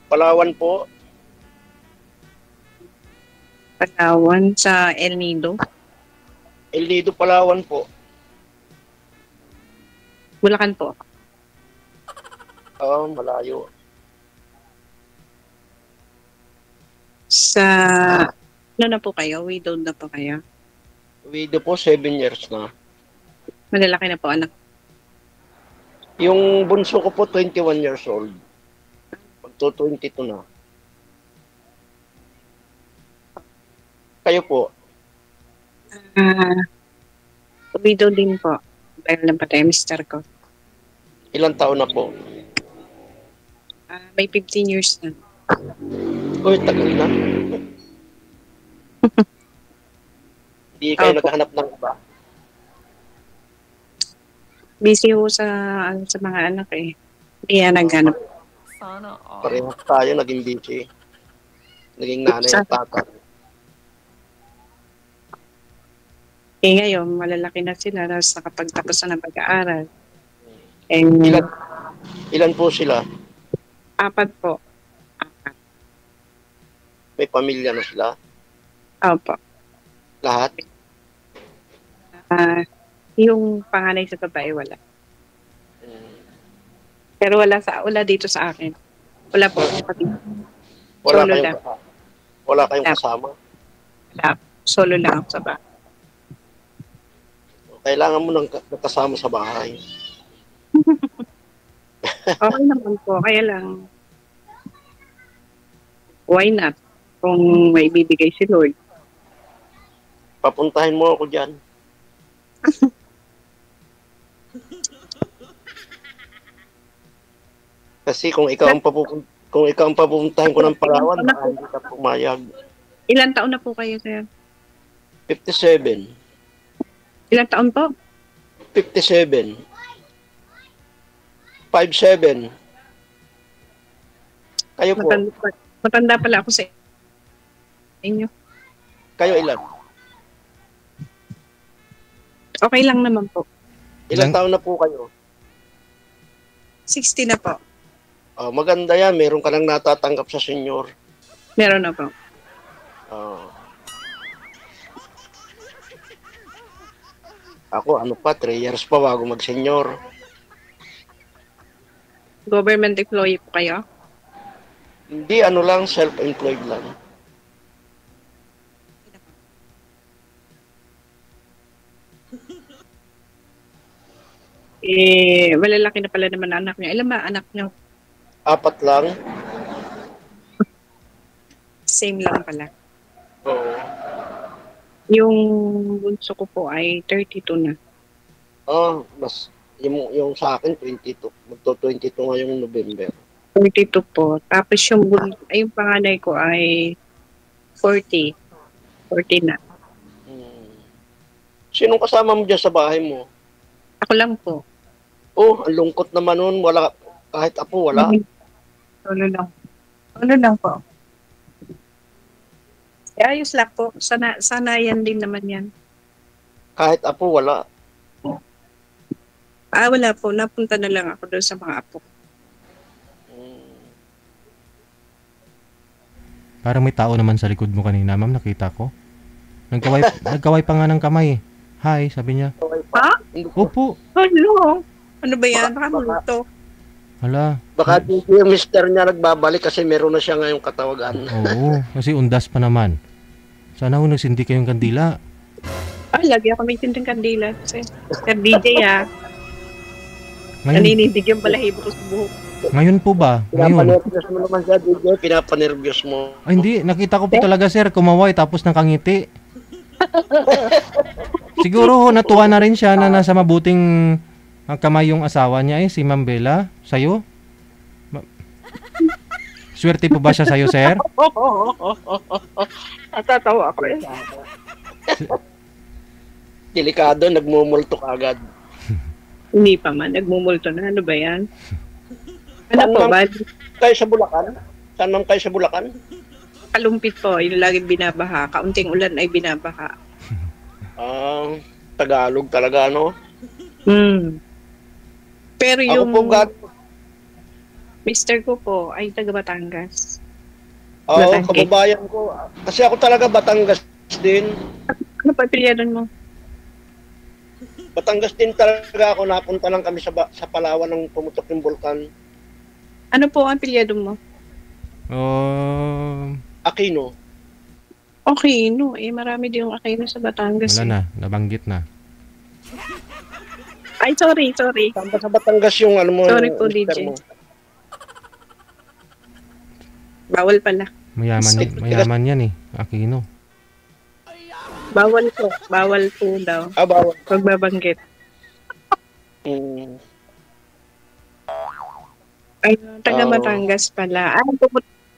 Palawan po. Palawan sa El Nido. El Nido, Palawan po. Bulacan po. Malayo. Sa, ano na po kayo? Widowed na po kayo? Widow po, 7 years na. Malalaki na po anak. Yung bunso ko po, 21 years old. Magto 22 na. Kayo po? Widowed din po. Dahil lang patay mister ko. Ilang taon na po? May 15 years na. Uy, tagal na. Hindi kayo Opo. naghahanap ng iba? Busy ho sa mga anak eh. Hindi yan naghanap. Sana all. Parehas tayo, naging busy. Naging nanay at tatay. Eh ngayon, malalaki na sila. Tapos nakapagtapos na ng pag-aaral. Eh, Ilan po sila? 4 po. May pamilya na sila? Opo. Lahat? Yung panganay sa babae wala. Pero wala dito sa akin. Wala po. Wala kayong kasama? Wala. Solo lang ako sa bahay. Kailangan mo nang kasama sa bahay. Okay naman po. Kaya lang, why not? Kung may bibigay si Lord. Papuntahin mo ako dyan. Kasi kung ikaw ang papupuntahin ko ng Palawan, hindi ka pumayag. Ilan taon na po kayo, sir? 57. Ilan taon po? 57. 57. Kayo po? Matanda pala ako sa inyo. Kayo ilan? Okay lang naman po. Ilang taon na po kayo? 60 na po. Maganda yan. Meron ka nang natatanggap sa senior. Meron na po. Ako, 3 years pa bago mag-senior. Government employee po kayo? Hindi, lang, self-employed lang. Malalaki na pala naman anak niya. Ilan ba anak niyo? 4 lang. Same lang pala. Oo. Yung bunso ko po ay 32 na. Mas yung sa akin 22. Magto-22 ngayong November. 32 po. Tapos yung panganay ko ay 40. 40 na. Sinong kasama mo dyan sa bahay mo? Ako lang po. Ang lungkot naman nun. Wala, kahit apo, wala. Solo lang. Solo lang po. Ayos lang po. Sana yan din naman yan. Kahit apo, wala. Wala po. Napunta na lang ako doon sa mga apo. Parang may tao naman sa likod mo kanina, ma'am. Nakita ko. Nagkaway pa nga ng kamay. Hi, sabi niya. Ha? Opo. Hello? Ano ba yan? Baka muluto. Hala. Baka yung mister niya nagbabalik kasi meron na siya ngayong katawagan. Oo, kasi undas pa naman. Sana kung nagsindi kayong kandila. Lagi ako may tinding kandila. Sir DJ Ngayon, naninindig yung balahibo ko sa buhok. ngayon po ba? Ngayon. Pinapanervyos mo naman siya, DJ. Pinapanervyos mo. Ay, hindi. Nakita ko po talaga, sir. Kumaway tapos nakangiti. Siguro natuwa na rin siya na nasa mabuting kamay yung asawa niya si Ma'am Bella. Sa'yo? Swerte po ba siya sa'yo, sir? Natatawa ako eh. Delikado, nagmumulto agad. Hindi pa man. Nagmumulto na. Ano ba yan? Ano po ba? Kayo sa Bulacan? Saan naman kayo sa Bulacan? Kalumpit po. Yung laging binabaha. Kaunting ulan ay binabaha. Tagalog talaga, no? Pero yung Mister ko po ay taga Batangas. Oo, Batangas. kababayan ko. Kasi ako talaga Batangas din. Ano pa apelyido mo? Batangas din talaga ako. Napunta lang kami sa Palawan nang pumutok yung bulkan. Ano po ang apelyido mo? Aquino. Okay, no. Marami din yung Aquino sa Batangas. Wala na, nabanggit na. Ay, sorry. Saan ba sa Batangas yung ano mo? Sorry po, mister DJ. mo? Bawal pala. Mayaman yan eh, Aquino. Bawal po daw. Bawal. Pagbabanggit. Mm. Ay, taga Oo. Batangas pala. Ay,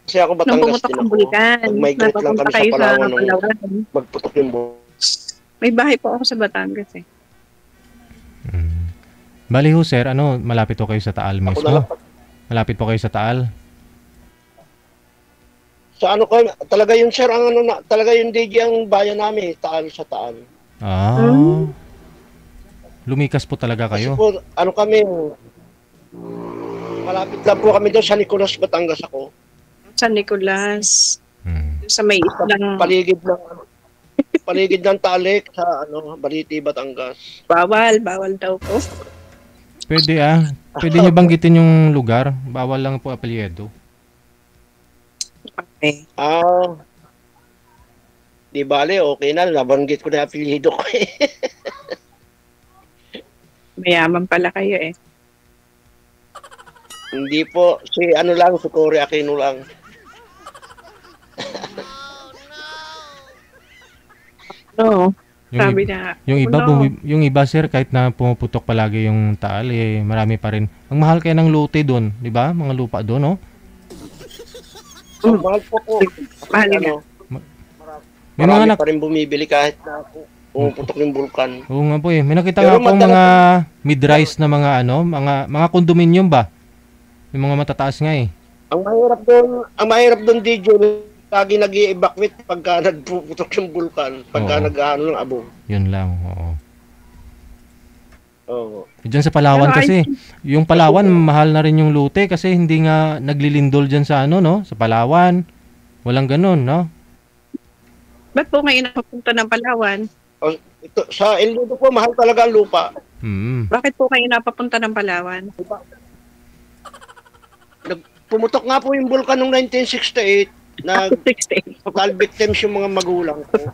Kasi ako nung Batangas pumutok din ang ako. bulkan. Mag-migrate lang Napapunta kami sa kayo Palawan nung Palawan. magputok yung bulkan. May bahay po ako sa Batangas eh. Bali ho sir, malapit po kayo sa Taal Ako mismo? na lang. Malapit po kayo sa Taal? Sa ano ko, talaga yung sir, talaga yung DJ ang bayan namin, Taal sa Taal. Lumikas po talaga Kasi kayo? po, kami, malapit lang po kami doon sa Nicolas, Batangas ako. San Nicolas. Hmm. Sa may islang Paligid ng Talik sa Baliti, Batangas. bawal daw po. Pwede Pwede niyo banggitin yung lugar? Bawal lang po apelyido. Okay. Di bale, okay na, nabanggit ko na apelyido ko eh. Mayaman pala kayo eh. Hindi po, si Cory Aquino lang. Oo. Yung, Sabi na. yung iba sir, kahit na pumuputok palagi yung Taal, marami pa rin. Ang mahal kaya ng lote doon, di ba? Mga lupa doon, no? Mahal po. Mahal nga. May Marami mga pa rin bumibili kahit na pumuputok yung bulkan. Oo nga po eh. May nakita Pero nga akong mga mid-rise na mga mga condominium ba? Yung mga matataas nga eh. Ang mahirap doon DJ, lagi nag-i-evacuate pagka nagpuputok yung bulkan, pagka Oo. nag-ano ng abog. Yun lang, oo. Oo. Diyan sa Palawan Pero kasi, yung Palawan mahal na rin yung lote kasi hindi nga naglilindol diyan sa no? Sa Palawan. Walang ganun, no? Ba't po ngayon napapunta ng Palawan? Sa El Nido po, mahal talaga ang lupa. Bakit po kayo napapunta ng Palawan? Pumutok nga po yung bulkan noong 1968, 68. total victims yung mga magulang ko.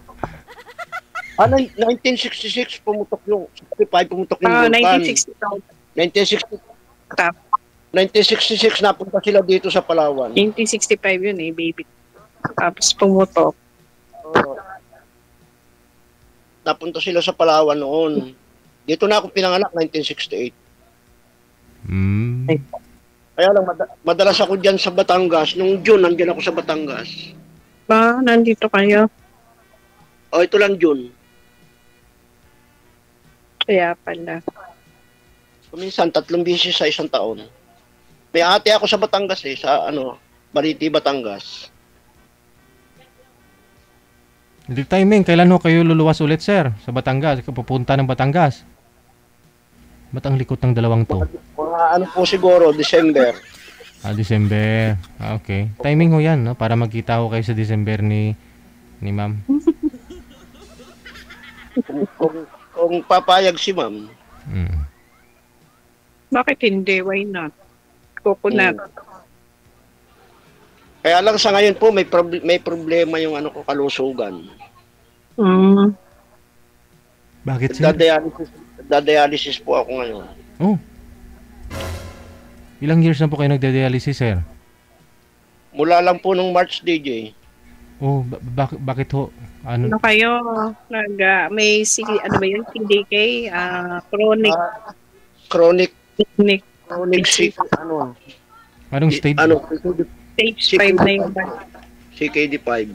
1966 pumutok yung 65 pumutok yung bulkan. 1962. 1966 napunta sila dito sa Palawan. 1965 yun eh, baby. Tapos pumutok. Napunta sila sa Palawan noon. Dito na ako pinanganak 1968. Kaya lang madalas ako diyan sa Batangas. Nung June nandiyan ako sa Batangas. Ba, nandito kayo? Ito lang June. Kaya pala. Minsan 3 beses sa isang taon. May ate ako sa Batangas sa Baliti, Batangas. Hindi timing, kailan ho kayo luluwas ulit sir? Sa Batangas, pupunta ng Batangas? Ba't ang likot ng dalawang to? Mga po siguro, December. December. Okay. Timing ho yan, no? Para magkita ho kayo sa December ni ma'am. Kung papayag si ma'am. Bakit hindi? Why not? Coconut. Kaya lang sa ngayon po, may problema yung kalusugan. Bakit sir? Nagda-dialysis po ako ngayon. Oh. Ilang years na po kayo nagde-dialysis, sir? Mula lang po nung March, DJ. Oh, bakit ho? Ano kayo? May ano ba yun? CDK? Chronic sick. Anong stage? Stage 5 na yun ba? CKD5.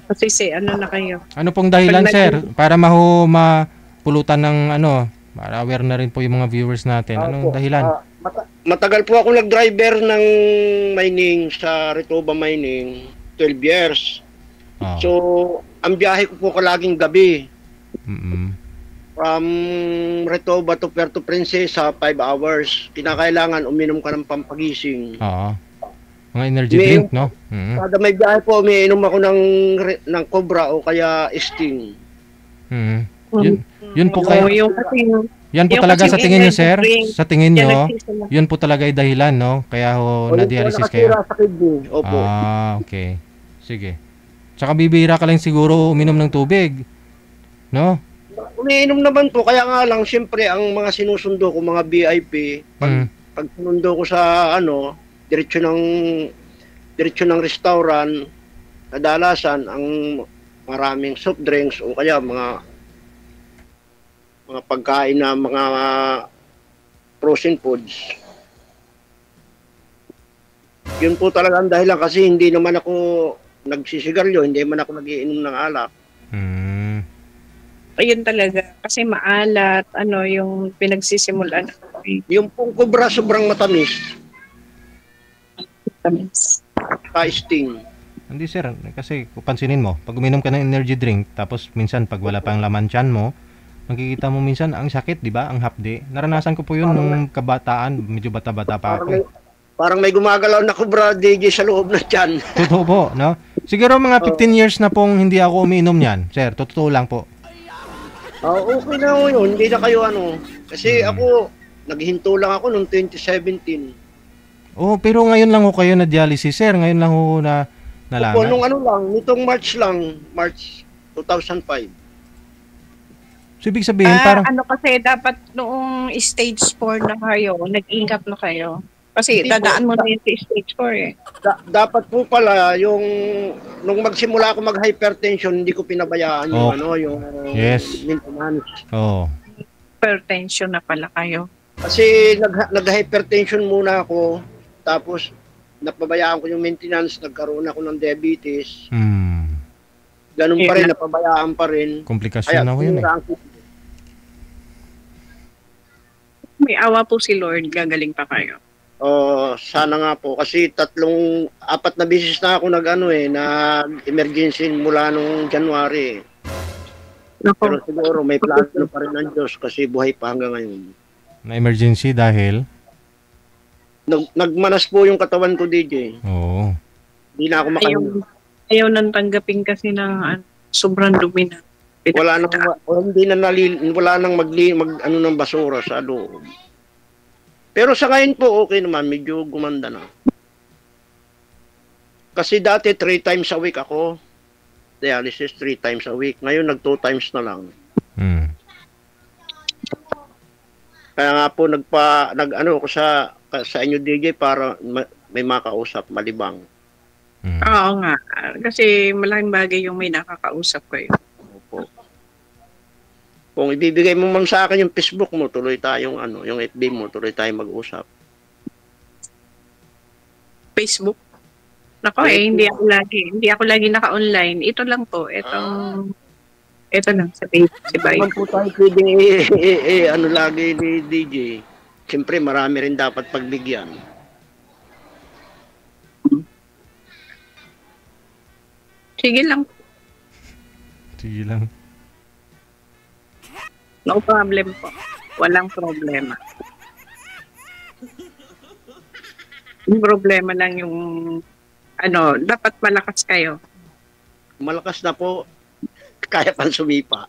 Kasi na kayo. Ano pong dahilan, sir? Para mapulutan ng para aware na rin po yung mga viewers natin. Anong dahilan? Matagal po ako nag-driver ng mining sa Retoba Mining, 12 years. So, ang biyahe ko po laging gabi. From Retoba to Puerto Princesa, 5 hours. Kinakailangan uminom ka ng pampagising. Oo. Mga energy May- drink, no? Mm. Kada may biyahe po, umiinom ako ng Cobra o kaya Sting. Mm. Yun po kayo. Yung kasi Yan po yung talaga kasing sa tingin niyo, energy sir? drink, Sa tingin yan niyo, nagsisimula. yun po talaga ay dahilan, no? Kaya ho O, yun po na-dialysis kayo. nakatira sa kidney. Opo. Ah, okay. Sige. Tsaka bibihira ka lang siguro uminom ng tubig. No? Umiinom naman po, kaya nga lang, siyempre, ang mga sinusundo ko, mga VIP, Mm. pag sinundo ko sa, diretso ng restaurant, kadalasan, ang maraming soft drinks o kaya mga pagkain na mga frozen foods. Yun po talaga ang dahilan kasi hindi naman ako nagsisigarilyo, hindi man ako nagiinom ng alak. Mm. Ayun talaga. Kasi maalat, yung pinagsisimulan. Yung pong Cobra sobrang matamis, ka-sting. Hindi sir, kasi kung pansinin mo, pag uminom ka ng energy drink, tapos minsan pag wala pang laman tiyan mo, makikita mo minsan ang sakit, di ba? Ang hapde. Naranasan ko po yun nung kabataan, medyo bata-bata pa ako. Parang may gumagalaw na Cobra DJ sa loob ng tiyan. Totoo po, no? Siguro mga 15 years na pong hindi ako umiinom niyan. Sir, totoo lang po. Okay na ho yun, hindi na kayo Kasi ako, naghinto lang ako noong 2017. Oh, pero ngayon lang ho kayo na dialysis, sir. Ngayon lang ho na Opo, nalaman. nung nitong March 2005. So, ibig sabihin, parang, Kasi dapat noong stage 4 na kayo, nag-ingat na kayo. Kasi Hindi dadaan mo na yun sa stage 4 eh. Dapat po pala, nung magsimula ako mag-hypertension, hindi ko pinabayaan yung yung Yes. maintenance. oh, Hypertension na pala kayo. Kasi nag-hypertension muna ako, tapos napabayaan ko yung maintenance, nagkaroon ako ng diabetes. Ganun pa rin, napabayaan pa rin. komplikasyon na ho yun eh. tumira ang kidney. May awa po si Lord, gagaling pa kayo. Sana nga po kasi 4 na beses na ako nag-emergency mula nung January. Pero Nako, siguro may plano pa rin ng Diyos kasi buhay pa hanggang ngayon. Na emergency dahil, Nagmanas po yung katawan ko, DJ. oo. Hindi na ako makahinga. ayaw nang tanggapin kasi ng sobrang dumi na. Wala nang ng basura sa loob. Pero sa ngayon po okay naman, medyo gumanda na. Kasi dati 3 times a week ako. Dialysis 3 times a week. Ngayon nag 2 times na lang. Kaya nga po nag-ano ko sa inyo DJ para may makausap malibang. Oo nga. Kasi malaking bagay yung may nakakausap kayo. Opo. Kung ibibigay mo man sa akin yung Facebook mo, tuloy tayong yung FB mo, tuloy tayong mag-usap. Facebook? Nako hindi ako lagi naka-online. Ito lang po. Ito lang sa Facebook. Si Bay. Naman po tayo pwedeng lagi ni DJ. Siyempre, marami rin dapat pagbigyan. Sige lang. Sige lang. No problem po. Walang problema. Yung problema lang yung dapat malakas kayo. Malakas na po, kaya pang sumipa.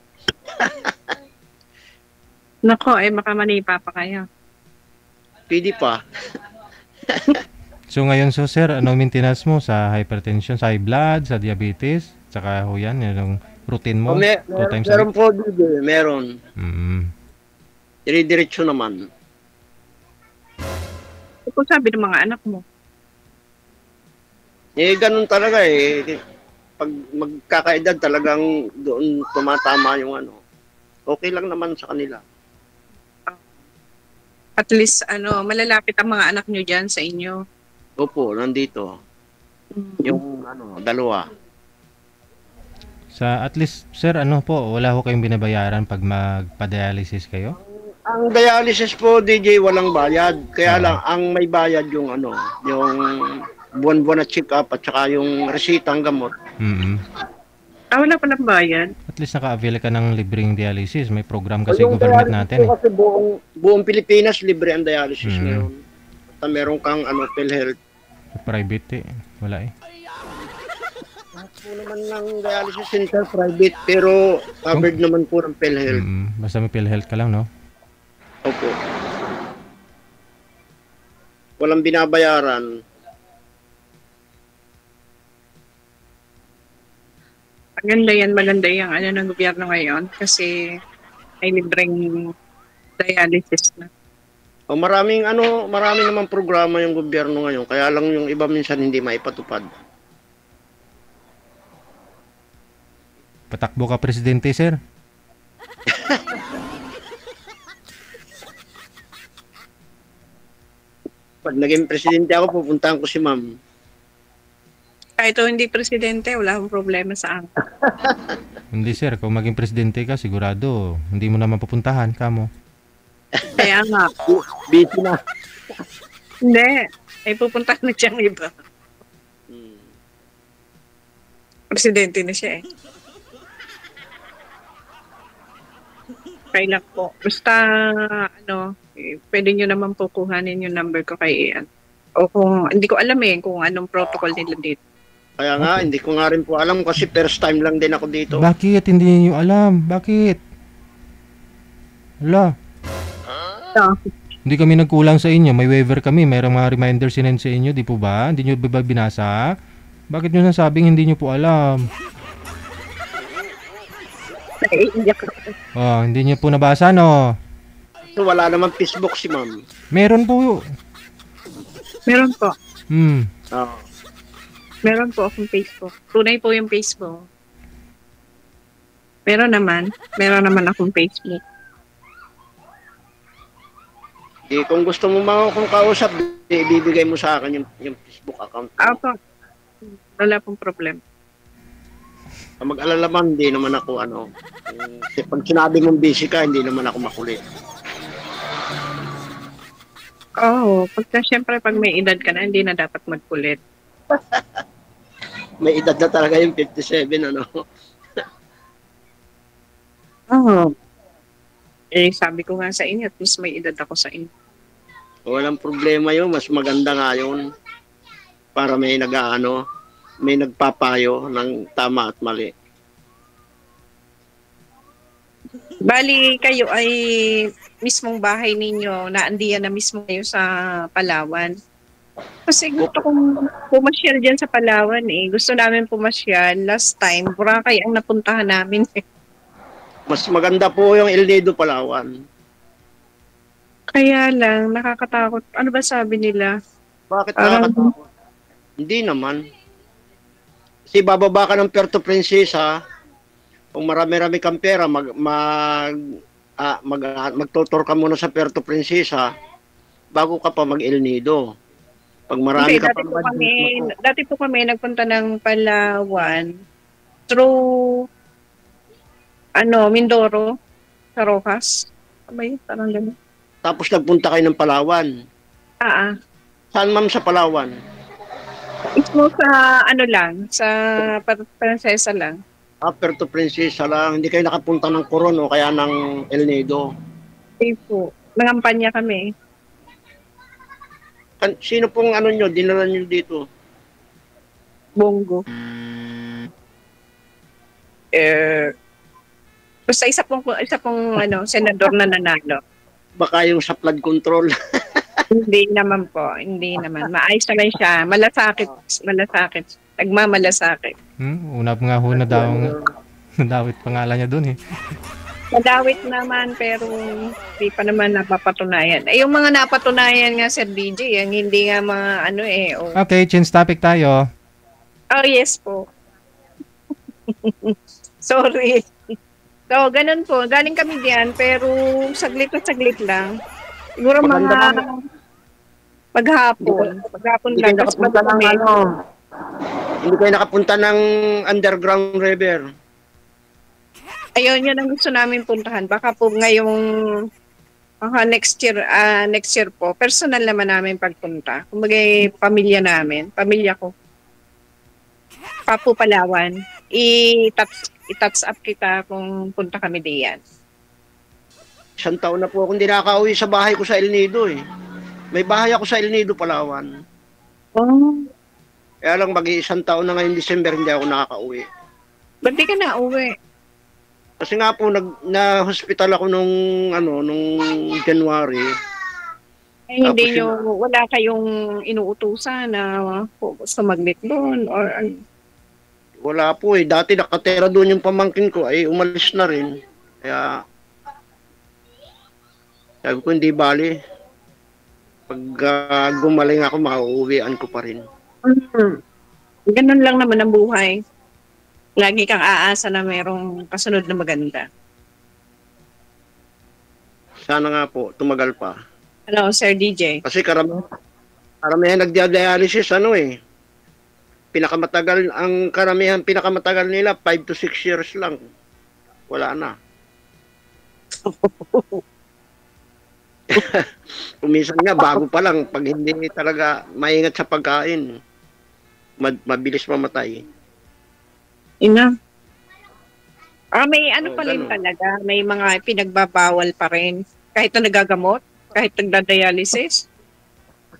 Nako, makamanipa pa kayo. Pwede pa. So ngayon sir, ano maintenance mo sa hypertension, sa high blood, sa diabetes, tsaka ho yan, yung routine mo, 2 times a Meron week? po, DJ, meron. Dire-diretso naman. Ito po sabi ng mga anak mo. Ganun talaga Pag magkakaedad talagang doon tumatama yung Okay lang naman sa kanila. At least, malalapit ang mga anak nyo dyan sa inyo. Opo, nandito. Yung dalawa. Sa at least, sir, wala ho kayong binabayaran pag magpa-dialysis kayo? Ang dialysis po, DJ, walang bayad. Kaya lang, ang may bayad yung yung buwan-buwan na check-up at saka yung resitang gamot. Wala palang bayad. At least naka-avail ka ng libreng dialysis. May program O, kasi yung government dialysis natin po kasi buong Pilipinas libre ang dialysis Mm. ngayon. Basta meron kang PhilHealth. Sa private wala Lahat po naman ng dialysis center private pero covered naman po ng PhilHealth. Basta may PhilHealth ka lang, no? Opo. Walang binabayaran. Maganda yan ng gobyerno ngayon kasi may libreng dialysis na. O marami naman programa yung gobyerno ngayon, kaya lang yung iba minsan hindi maipatupad. Patakbo ka presidente, sir. Pag naging presidente ako, pupuntahan ko si ma'am. Kahit hindi presidente, wala akong problema sa akin. Hindi, sir. Kung maging presidente ka, sigurado, hindi mo naman pupuntahan, kamo. Kaya nga. Busy na. Hindi. Ay pupunta na siyang iba. Presidente na siya eh. Kailan po. Basta, pwede nyo naman po kuhanin yung number ko kay Ian. O kung, hindi ko alam kung anong protocol nila dito. Kaya nga, hindi ko nga rin po alam kasi first time lang din ako dito. Bakit? Hindi niyo alam. Bakit? Wala. Hindi kami nagkulang sa inyo. May waiver kami. Mayroong mga reminder sinend sa inyo. Di po ba? Hindi nyo ba binasa? Bakit nyo nasabing hindi nyo po alam? Oh, hindi nyo po nabasa, no? So, wala naman Facebook si ma'am. Meron po. Meron po. Oh. Meron po akong Facebook. Tunay po yung Facebook. Meron naman akong Facebook. Kung gusto mo mga akong kausap, ibibigay mo sa akin yung Facebook account. Opo. Wala pong problem. Mag-alala man, hindi naman ako pag sinabi mong busy ka, hindi naman ako makulit. Siyempre pag may edad ka na, hindi na dapat magkulit. May edad na talaga yung 57, Sabi ko nga sa inyo, at least may edad ako sa inyo. Walang problema yun, mas maganda nga yun. Para may may nagpapayo ng tama at mali. Bali, kayo ay mismong bahay ninyo, naandiyan na mismo kayo sa Palawan. Kasi gusto kong pumasyal dyan sa Palawan Gusto namin pumasyal. Last time, Boracay ang napuntahan namin Mas maganda po yung El Nido, Palawan. Kaya lang, nakakatakot. Ano ba sabi nila? Bakit nakakatakot? Hindi naman. Kasi bababa ka ng Puerto Princesa, kung marami-rami kang pera, magtutor ka muna sa Puerto Princesa bago ka pa mag-El Nido. Pag marami ka pa dati po kami nagpunta ng Palawan through Mindoro sa Rojas. Parang gano'n. Tapos nagpunta kayo ng Palawan. Saan ma'am sa Palawan? Mismo sa sa Princesa lang. Puerto Princesa lang. Hindi kayo nakapunta ng Coron o kaya ng El Nido? Hindi po. Nangampanya kami. Sino pong dinala nyo dito? Bongo. Basta isa pong senador na nanalo. Baka yung sa flood control. Hindi naman po. Maayos naman siya. Malasakit. Nagmamalasakit. Una nga ho nadawit pangalan niya dun Nadawit naman pero hindi pa naman napapatunayan. Yung mga napatunayan nga Sir DJ, yung hindi nga mga Okay, change topic tayo. Yes po. Sorry. So, ganun po. Galing kami diyan pero saglit lang. Siguro mga paghapon lang. Hindi kayo nakapunta ng underground river. Ayun, yun ang gusto namin puntahan. Baka po ngayong next year po, personal naman namin pagpunta. Kumbaga pamilya ko. Papu Palawan. i-touch up kita kung punta kami diyan. 1 taon na po akong hindi nakauwi sa bahay ko sa El Nido eh. May bahay ako sa El Nido, Palawan. Oh, Kaya lang mag-1 taon na ngayon December hindi ako nakakauwi. ba't di ka na uwi? Kasi nga po na-hospital ako nung January. Eh, hindi Tapos nyo, wala kayong inuutusan na sumaglit doon or ano? Wala po eh. Dati nakatera doon yung pamangkin ko ay umalis na rin. Kaya sabi ko hindi bali. Pag gumaling ako, makauwian ko pa rin. Ganun lang naman ang buhay. Lagi kang aasa na mayroong kasunod na maganda. Sana nga po, tumagal pa. Hello, Sir DJ. Kasi karamihan nagdialysis, pinakamatagal nila, 5 to 6 years lang. Wala na. Kuminsan nga, bago pa lang, pag hindi talaga maingat sa pagkain, mabilis mamatay. Ina. May ano pa rin Ganun. talaga, may mga pinagbabawal pa rin. Kahit na nagagamot, kahit nagda-dialysis.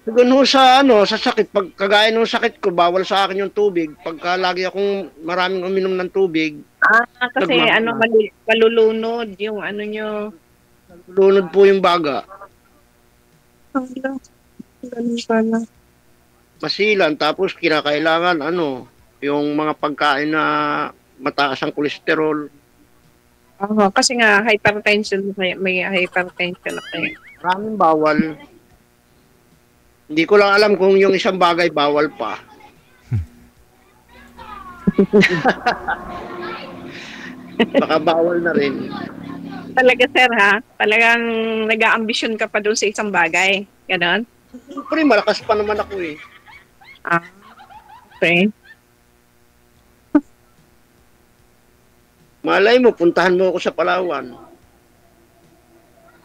Ganun sa sakit, pag kagaya ng sakit ko, bawal sa akin yung tubig. Pagka lagi akong maraming uminom ng tubig, Kasi malulunod yung ano nyo. lunod po yung baga. Ganun pala. Masilan, tapos kinakailangan yung mga pagkain na mataas ang kolesterol. Kasi nga hypertension, may hypertension ako. Maraming bawal. Hindi ko lang alam kung yung isang bagay bawal pa. Baka bawal na rin. Talaga sir ha? Talagang nag-aambisyon ka pa doon sa isang bagay. Ganon? Siyempre, malakas pa naman ako eh. Okay. Malay mo, puntahan mo ako sa Palawan.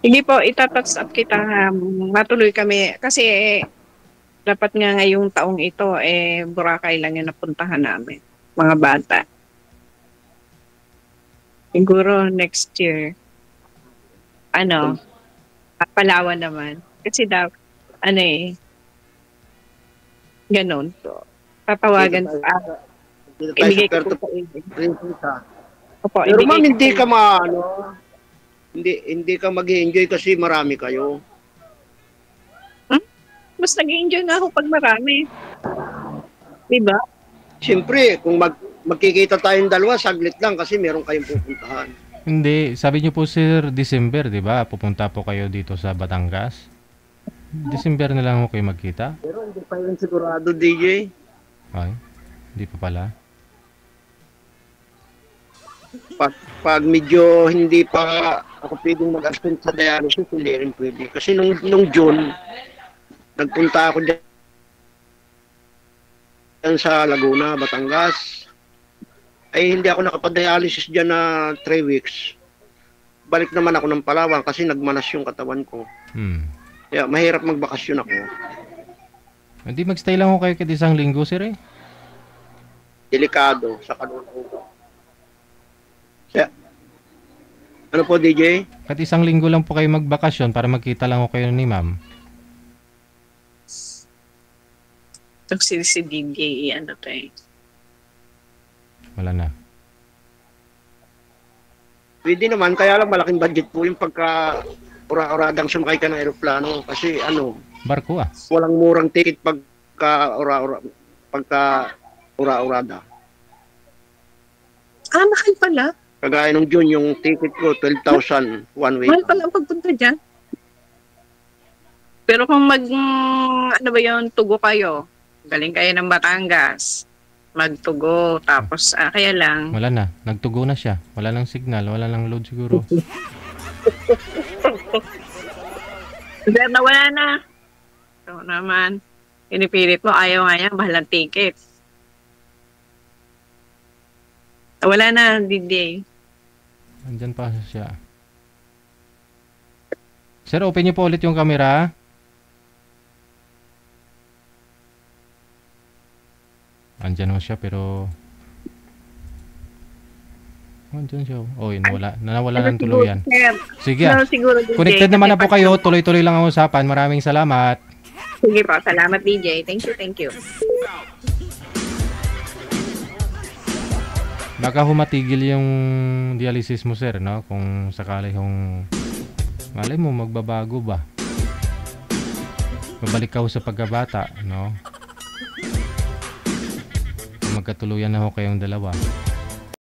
Sige po, itatouch up kita. Matuloy kami. Kasi dapat nga ngayong taong ito, Boracay lang yung napuntahan namin. Mga bata. Siguro next year. Palawan naman. Kasi ganon. So, tatawagan sa ibigay ko po sa iyo. Opo, Pero ma'am, ibigay ko hindi ka mag-enjoy kasi marami kayo. Mas nag-enjoy nga ako pag marami. Diba? Siyempre, kung magkikita tayong dalawa, saglit lang kasi meron kayong pupuntahan. Hindi, sabi niyo po sir, December, 'di ba? Pupunta po kayo dito sa Batangas. December na lang ako kayo magkita. Pero hindi pa yun sigurado, DJ. Ay, hindi pa pala. Pag medyo hindi pa ako pwedeng mag-attend sa dialysis, hindi rin pwede. Kasi nung June, nagpunta ako dyan sa Laguna, Batangas. Ay hindi ako nakapag-dialysis dyan na 3 weeks. Balik naman ako ng Palawan kasi nagmanas yung katawan ko. Kaya mahirap magbakasyon ako. Hindi magstay lang ako kayo kahit 1 linggo sir eh. Delikado sa kaluluwa. Kaya, ano po DJ? Kahit 1 linggo lang po kayo magbakasyon para magkita lang ako kayo ni ma'am. Itong si DJ, Wala na. Pwede naman, kaya lang malaking budget po yung pagka ura-uradang sumakay ka ng aeroplano. Kasi Barko walang murang ticket pagka ura-urada. Mahal pala. Kagaya nung June, yung ticket ko, 12,000 one way. Mahal pala ang pagpunta dyan. Pero kung tugo kayo, galing kayo ng Batangas, magtugo, tapos kaya lang. Wala na, nagtugo na siya. Wala nang signal, wala nang load siguro. Sir, nawala na. So naman, pinipilit mo, ayaw nga niya, mahal ang ticket. Wala na, DJ. Andyan pa siya. Sir, open niyo po ulit yung camera. Andyan ho siya pero Andyan siya. Oh, nawala ng tuluyan. Sir. Sige. Siguro, DJ, Connected naman na po kasi kayo. Tuloy-tuloy lang ang usapan. Maraming salamat. Sige po, salamat DJ. Thank you. Baka humatigil yung dialysis mo, sir, no? Kung sakali malay mo, magbabago ba? Babalik ka sa pagkabata, no? Magkatuluyan na ho kayong dalawa.